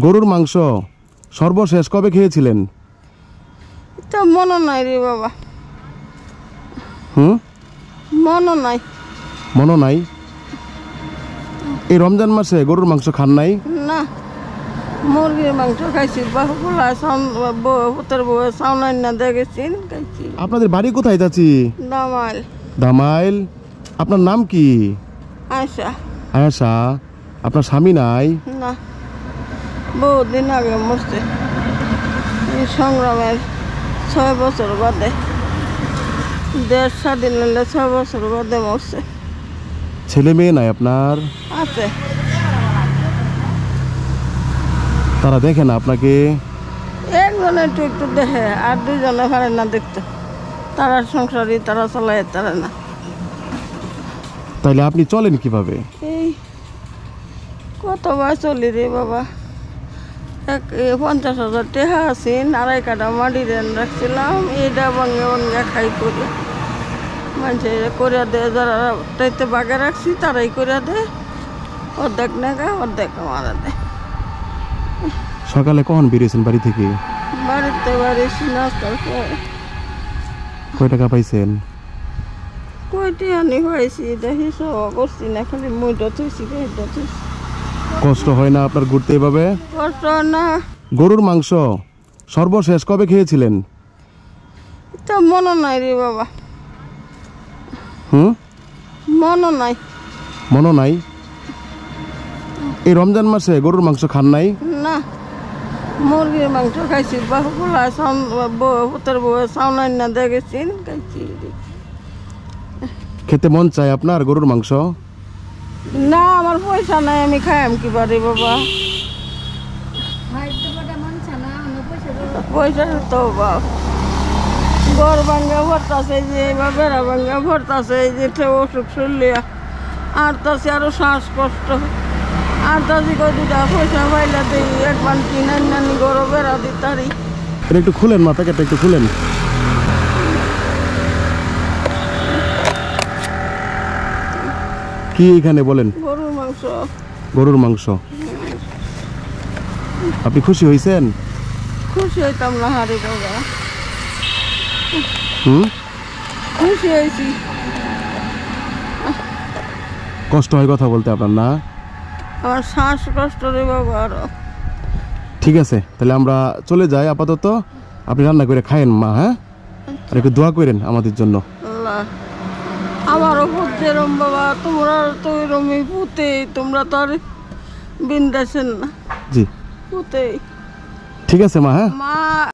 গরুর মাংস সর্বশেষ কবে খেয়েছিলেন? তা মনে নাই রে বাবা। মনে নাই। মনে নাই? এই রমজান মাসে গরুর মাংস খান নাই? না, মুরগির মাংস খাইছি। বাহুগুলা পুতের বউ সাউনাই না দেখেছি, খাইছি। আপনাদের বাড়ি কোথায় চাচি? দামাইল। দামাইল। আপনার নাম কি? আয়সা। আয়েশা। আপনার স্বামী নাই? না, বহুদিন আগে মরছে। এই সংগ্রামের 6 বছর বাদে, দেশ স্বাধীন হলে 6 বছর বাদে মরছে। ছেলে মেয়ে নাই আপনার? আছে। তারা দেখে না আপনাকে? একজনে একটু একটু দেখে, আর 2 জনে পারে না দেখতে। তারা সংসারী, তারা চালায়, তারা না। তাইলে আপনি চলেন কিভাবে? এই কতবার চলি রে বাবা। 50,000 টাকা আছে, 2.5 কাঠা মাটি রেন রাখছিলাম। এইটা ভাঙ্গে ভাঙ্গে খাই করি। মানুষের করে দেয়, যারা তাইতে বাগে রাখছি তারাই করে দেয়। অর্ধেক নেগা, অর্ধেক মারা দেয়। সকালে কখন বেরিয়েছেন বাড়ি থেকে? বাড়িতে বাড়িছি নাস্তার পরে। কয় টাকা পাইছেন? কয়টি আনি পাইছি দেখি, সব করছি না, খালি মুইটা থুইছি, খাইটা থুইছি। কষ্ট হয় না আপনার ঘুরতে এভাবে? কষ্ট না। গরুর মাংস সর্বশেষ কবে খেয়েছিলেন? তা মনে নাই রে বাবা। মনে নাই। মনে নাই? এই রমজান মাসে গরুর মাংস খান নাই? না, মুরগির মাংস খাইছি। বাহুগুলা পুতের বউ সাউনাই না দেখেছি, খাইছি। খেতে মন চায় আপনার গরুর মাংস? না, আমার পয়সা নাই, আমি খাইম কি পারি বাবা। পয়সা তো বাপ ঘর ভাঙ্গা ভরতাছে, যে বেড়া ভাঙ্গা ভরতাছে, যে অসুখ শুনলিয়া আর তাছে আরো শ্বাসকষ্ট। আর তাছি কদিটা পয়সা পাইলা দিই, 1 বান্তি নানি গরু বেড়া দিতারি। এটা একটু খুলেন, মা প্যাকেটটা একটু খুলেন। কি এখানে বলেন? গরুর মাংস। গরুর মাংস। আপনি খুশি হয়েছেন? খুশি হইতাম না হারি বাবা। খুশি হয়েছি। কষ্ট হয় কথা বলতে আপনার না? আমার শ্বাসকষ্ট রে বাবা। আরো ঠিক আছে, তাহলে আমরা চলে যাই আপাতত। আপনি রান্না করে খায়েন মা, হ্যাঁ? আর একটু দোয়া করেন আমাদের জন্য। আল্লাহ আমারও পুতে রম বাবা, তোমরা তো রমি পুতে, তোমরা তো আর বিন্দাছেন না। জি পুতে। ঠিক আছে মা, হ্যাঁ? মা